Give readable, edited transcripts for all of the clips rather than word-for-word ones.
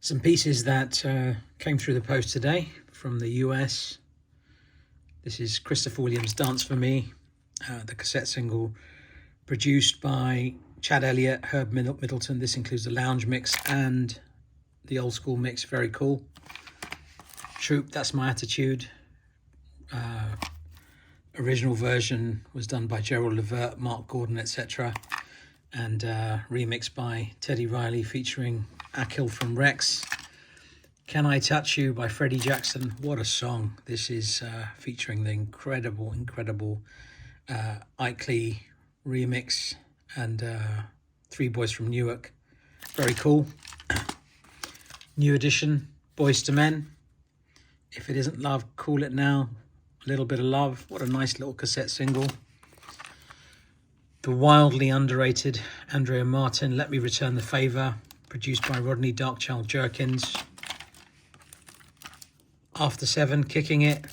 Some pieces that came through the post today from the US. This is Christopher Williams' Dance For Me, the cassette single produced by Chad Elliott, Herb Middleton. This includes the lounge mix and the old school mix. Very cool. Troop, That's My Attitude. Original version was done by Gerald Levert, Mark Gordon, etc. And remixed by Teddy Riley featuring Akil from Rex. Can I Touch You by Freddie Jackson. What a song. This is featuring the incredible Ike Lee remix and Three Boys from Newark. Very cool. New edition, Boys to Men. If It Isn't Love, Call It Now. A Little Bit of Love. What a nice little cassette single. The wildly underrated Andrea Martin, Let Me Return the Favour, produced by Rodney Darkchild Jerkins. After Seven, Kicking It,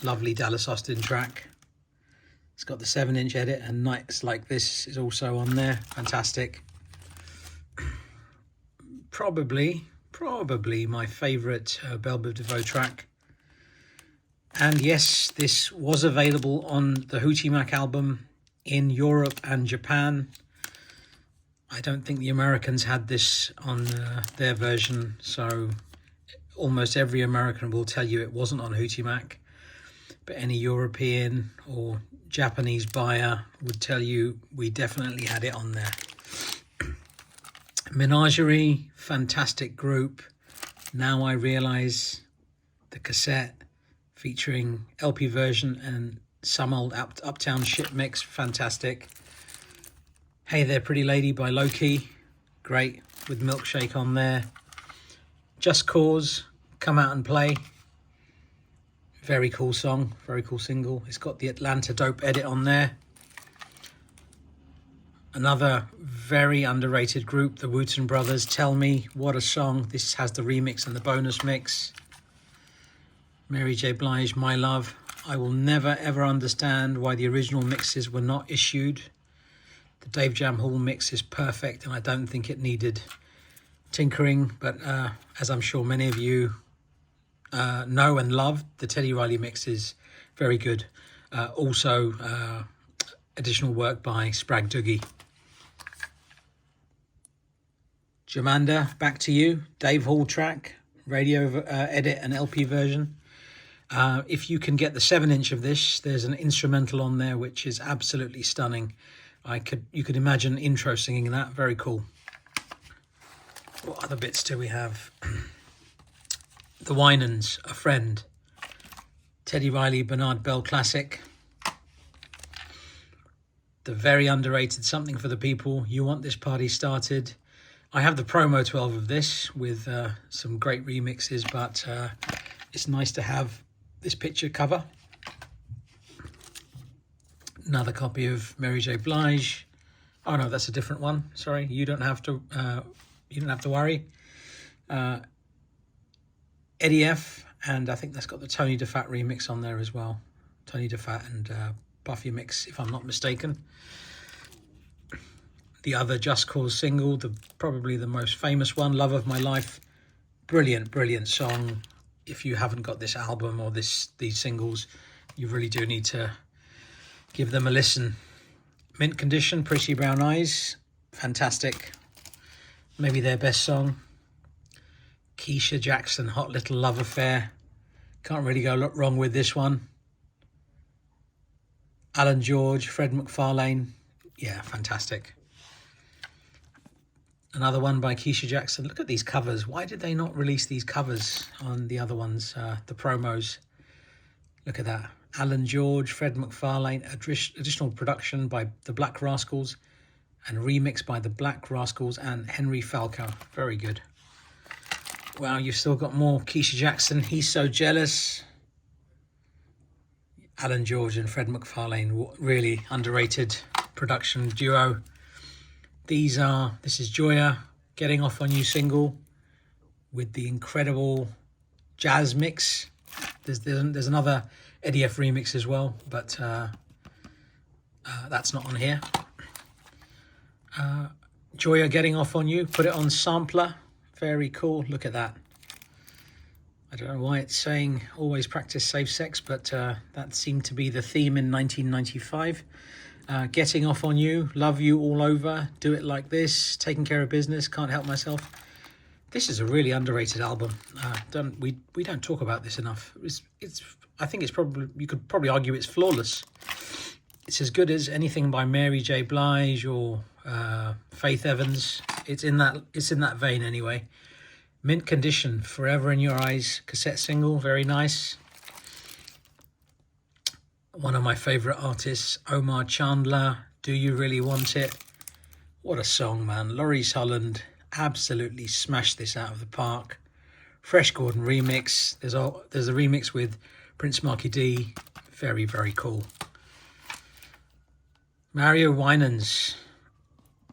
lovely Dallas Austin track. It's got the 7-inch edit, and Nights Like This is also on there. Fantastic. Probably my favourite Belle Biv DeVoe track. And yes, this was available on the Hootie Mac album in Europe and Japan. I don't think the Americans had this on their version, so almost every American will tell you it wasn't on Hootie Mac, but any European or Japanese buyer would tell you we definitely had it on there. Menagerie, fantastic group. Now I Realise, the cassette featuring LP version and some old Uptown Shit mix, fantastic. Hey There Pretty Lady by Loki, great, with Milkshake on there. Just Cause, Come Out and Play, very cool song, very cool single. It's got the Atlanta Dope edit on there. Another very underrated group, the Wooten Brothers, Tell Me, what a song. This has the remix and the bonus mix. Mary J. Blige, My Love. I will never ever understand why the original mixes were not issued. The Dave Jam Hall mix is perfect and I don't think it needed tinkering, but as I'm sure many of you know and love, the Teddy Riley mix is very good. Also additional work by Sprag Doogie. Jamanda, Back to You, Dave Hall track, radio edit and LP version. If you can get the 7-inch of this, there's an instrumental on there which is absolutely stunning. You could imagine intro singing that. Very cool. What other bits do we have? The Winans, A Friend. Teddy Riley, Bernard Bell classic. The very underrated Something for the People, You Want This Party Started. I have the promo 12 of this with some great remixes, but it's nice to have this picture cover. Another copy of Mary J. Blige. Oh no, that's a different one. Sorry, you don't have to worry. Eddie F, and I think that's got the Tony DeFat remix on there as well. Tony DeFat and Buffy mix, if I'm not mistaken. The other Just Cause single, probably the most famous one, Love of My Life. Brilliant song. If you haven't got this album or these singles, you really do need to give them a listen. Mint Condition, Pretty Brown Eyes, fantastic. Maybe their best song. Keisha Jackson, Hot Little Love Affair. Can't really go wrong with this one. Alan George, Fred MacFarlane. Yeah, fantastic. Another one by Keisha Jackson. Look at these covers. Why did they not release these covers on the other ones, the promos? Look at that. Alan George, Fred MacFarlane, additional production by the Black Rascals and remix by the Black Rascals and Henry Falco. Very good. Wow, you've still got more Keisha Jackson. He's So Jealous. Alan George and Fred MacFarlane, really underrated production duo. This is Joya, Getting Off On You single with the incredible jazz mix. There's another Eddie F remix as well, but that's not on here. Joya, Getting Off On You, put it on sampler. Very cool. Look at that. I don't know why it's saying always practice safe sex, but that seemed to be the theme in 1995. Getting Off on You, Love You All Over, Do It Like This, Taking Care of Business, Can't Help Myself. This is a really underrated album. We don't talk about this enough. I think it's probably, you could probably argue it's flawless. It's as good as anything by Mary J. Blige or Faith Evans. It's in that vein anyway. Mint Condition, Forever in Your Eyes, cassette single, very nice. One of my favourite artists, Omar Chandler, Do You Really Want It? What a song, man. Laurice Holland absolutely smashed this out of the park. Fresh Gordon remix. There's a remix with Prince Marky D. Very, very cool. Mario Winans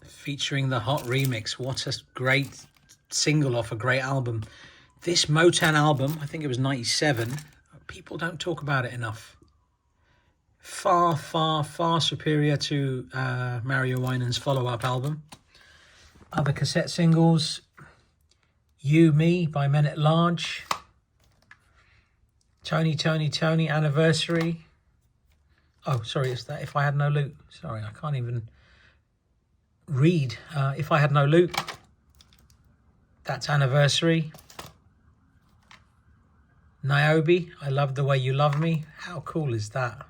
featuring the Hot remix. What a great single off a great album. This Motown album, I think it was 97, people don't talk about it enough. Far, far, far superior to Mario Winans' follow-up album. Other cassette singles, You, Me by Men at Large, Tony, Tony, Tony, Anniversary. Oh, sorry, it's that If I Had No Loot. Sorry, I can't even read. If I Had No Loot. That's Anniversary. Niobe, I Love the Way You Love Me. How cool is that?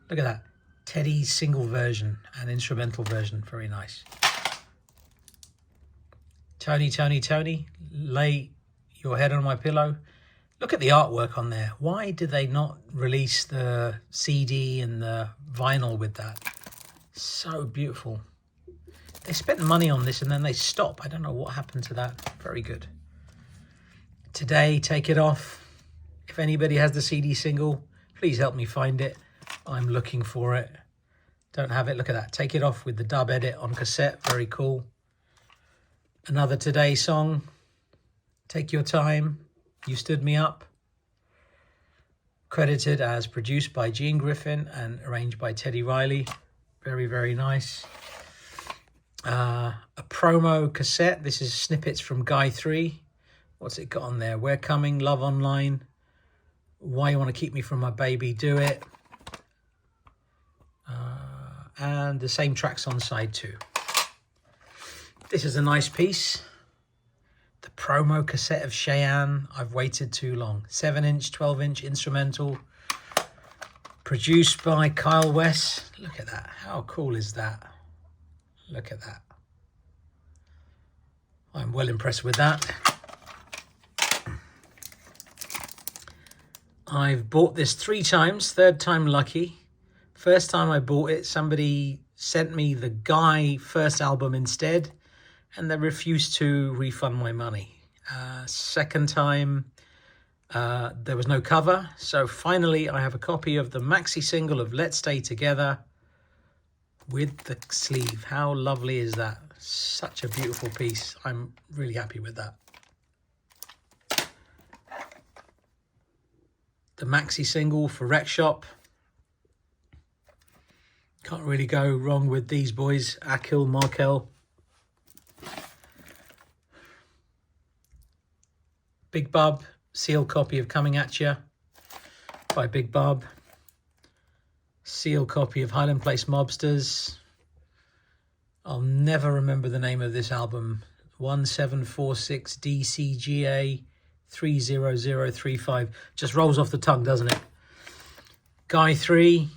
Look at that. Teddy's single version and instrumental version. Very nice. Tony, Tony, Tony, Lay Your Head on My Pillow. Look at the artwork on there. Why did they not release the CD and the vinyl with that? So beautiful. They spent money on this and then they stop. I don't know what happened to that. Very good. Today, Take It Off. If anybody has the CD single, please help me find it. I'm looking for it. Don't have it. Look at that. Take It Off with the dub edit on cassette. Very cool. Another Today song. Take Your Time. You Stood Me Up. Credited as produced by Gene Griffin and arranged by Teddy Riley. Very, very nice. A promo cassette. This is snippets from Guy 3. What's it got on there? We're Coming, Love Online, Why You Want to Keep Me From My Baby, Do It. And the same tracks on side 2. This is a nice piece. The promo cassette of Cheyenne, I've Waited Too Long. 7-inch, 12-inch instrumental. Produced by Kyle West. Look at that. How cool is that? Look at that. I'm well impressed with that. I've bought this 3 times, third time lucky. First time I bought it, somebody sent me the Guy first album instead, and they refused to refund my money. Second time, there was no cover. So finally, I have a copy of the maxi single of Let's Stay Together with the sleeve. How lovely is that? Such a beautiful piece. I'm really happy with that. The maxi single for Wreck Shop. Can't really go wrong with these boys. Akil, Markel. Big Bub, sealed copy of Coming At Ya by Big Bub. Sealed copy of Highland Place Mobsters. I'll never remember the name of this album. 1746 DCGA 30035. Just rolls off the tongue, doesn't it? Guy 3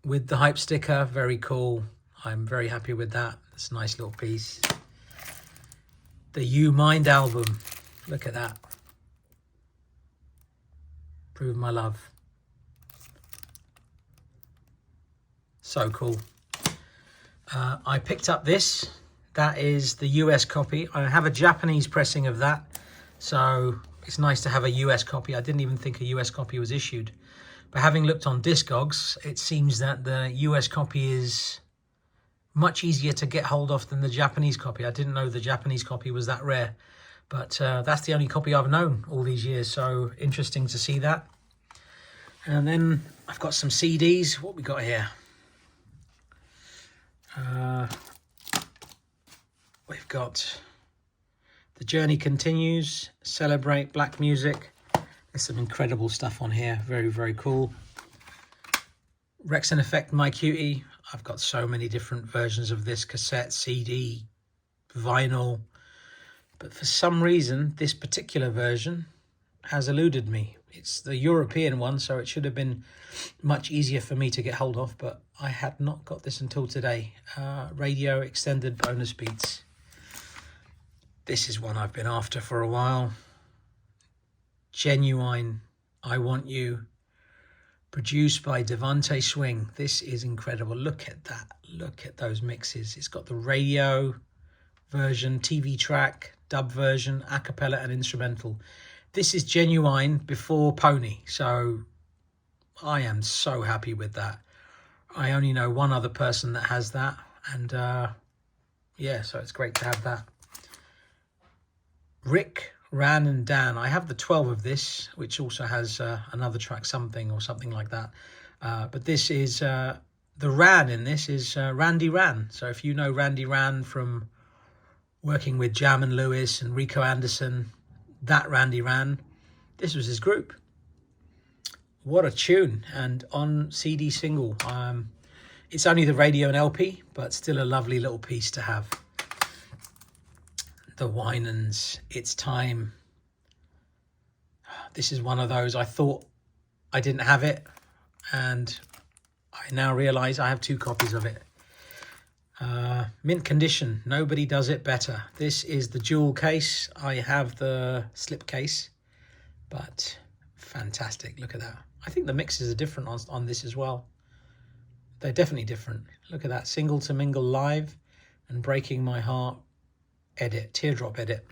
with the hype sticker. Very cool. I'm very happy with that. It's a nice little piece. The You Mind album. Look at that. Prove My Love. So cool. I picked up this. That is the US copy. I have a Japanese pressing of that, so it's nice to have a US copy. I didn't even think a US copy was issued. But having looked on Discogs, it seems that the US copy is much easier to get hold of than the Japanese copy. I didn't know the Japanese copy was that rare. But that's the only copy I've known all these years, so interesting to see that. And then I've got some CDs. What we got here? We've got The Journey Continues, Celebrate Black Music. There's some incredible stuff on here. Very, very cool. Wrexham-Effect, My Cutie. I've got so many different versions of this: cassette, CD, vinyl. But for some reason, this particular version has eluded me. It's the European one, so it should have been much easier for me to get hold of, but I had not got this until today. Radio Extended Bonus Beats. This is one I've been after for a while. Genuine, I Want You. Produced by Devante Swing. This is incredible. Look at that. Look at those mixes. It's got the radio version, TV track, dub version, a cappella and instrumental. This is Genuine before Pony, so I am so happy with that. I only know one other person that has that, and yeah, so it's great to have that. Rick, Ran and Dan. I have the 12 of this, which also has another track, Something or something like that. But this is, the Ran in this is Randy Ran. So if you know Randy Ran from working with Jam and Lewis and Rico Anderson, that Randy Ran, this was his group. What a tune. And on CD single. It's only the radio and LP, but still a lovely little piece to have. The Winans, It's Time. This is one of those, I thought I didn't have it, and I now realise I have 2 copies of it. Mint condition, Nobody Does It Better. This is the jewel case. I have the slip case, but fantastic. Look at that. I think the mixes are different on this as well. They're definitely different. Look at that. Single to Mingle Live and Breaking My Heart edit, teardrop edit.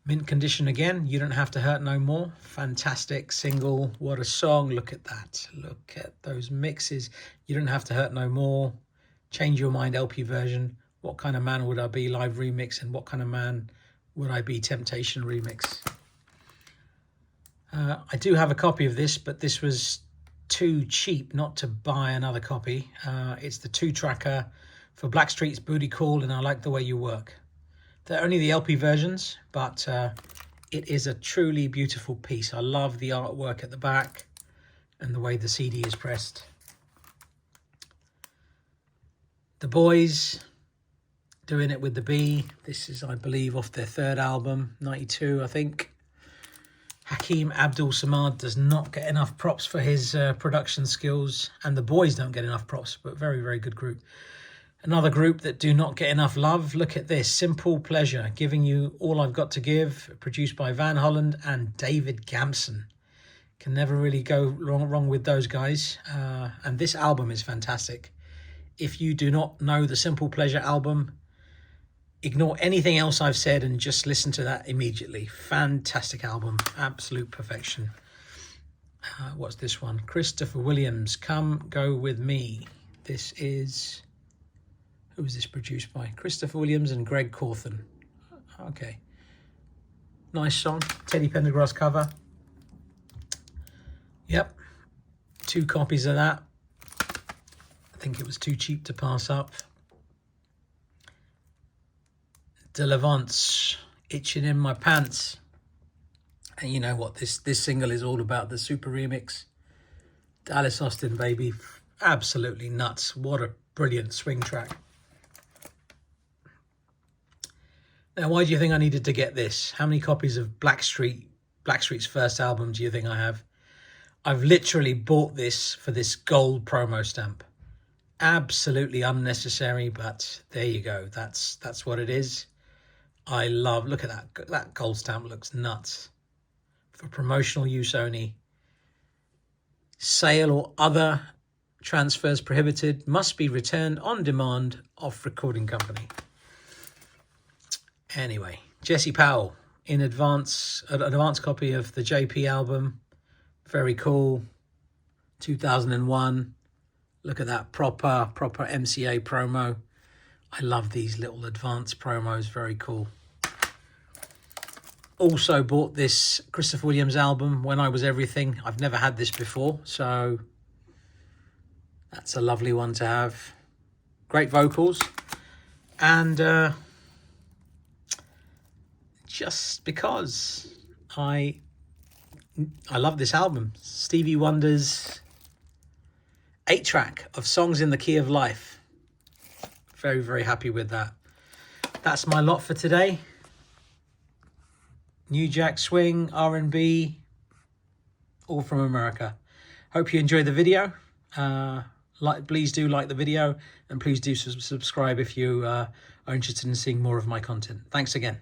Mint condition again, You Don't Have to Hurt No More. Fantastic single. What a song. Look at that. Look at those mixes. You Don't Have to Hurt No More. Change Your Mind LP version. What Kind of Man Would I Be live remix, and What Kind of Man Would I Be Temptation remix. I do have a copy of this, but this was too cheap not to buy another copy. It's the 2-tracker for Blackstreet's Booty Call and I Like the Way You Work. They're only the LP versions, but it is a truly beautiful piece. I love the artwork at the back and the way the CD is pressed. The Boys, Doing It With The Bee. This is, I believe, off their 3rd album, 92, I think. Hakeem Abdul-Samad does not get enough props for his production skills, and the Boys don't get enough props, but very, very good group. Another group that do not get enough love. Look at this. Simple Pleasure, Giving You All I've Got to Give, produced by Van Holland and David Gamson. Can never really go wrong with those guys. And this album is fantastic. If you do not know the Simple Pleasure album, ignore anything else I've said and just listen to that immediately. Fantastic album. Absolute perfection. What's this one? Christopher Williams, Come Go With Me. This is... Who was this produced by? Christopher Williams and Greg Cawthon. Okay. Nice song. Teddy Pendergrass cover. Yep. 2 copies of that. I think it was too cheap to pass up. De Levance, Itching in My Pants. And you know what? This single is all about, the super remix. Dallas Austin, baby. Absolutely nuts. What a brilliant swing track. Now, why do you think I needed to get this? How many copies of Blackstreet's first album do you think I have? I've literally bought this for this gold promo stamp. Absolutely unnecessary, but there you go. That's what it is. I love, look at that. That gold stamp looks nuts. For promotional use only. Sale or other transfers prohibited. Must be returned on demand off recording company. Anyway, Jesse Powell, an advance copy of the JP album. Very cool. 2001. Look at that proper MCA promo. I love these little advance promos. Very cool. Also bought this Christopher Williams album, When I Was Everything. I've never had this before, so that's a lovely one to have. Great vocals. And just because I love this album. Stevie Wonder's 8-track of songs in the key of life. Very, very happy with that. That's my lot for today. New Jack Swing, R&B, all from America. Hope you enjoyed the video. Please do like the video, and please do subscribe if you are interested in seeing more of my content. Thanks again.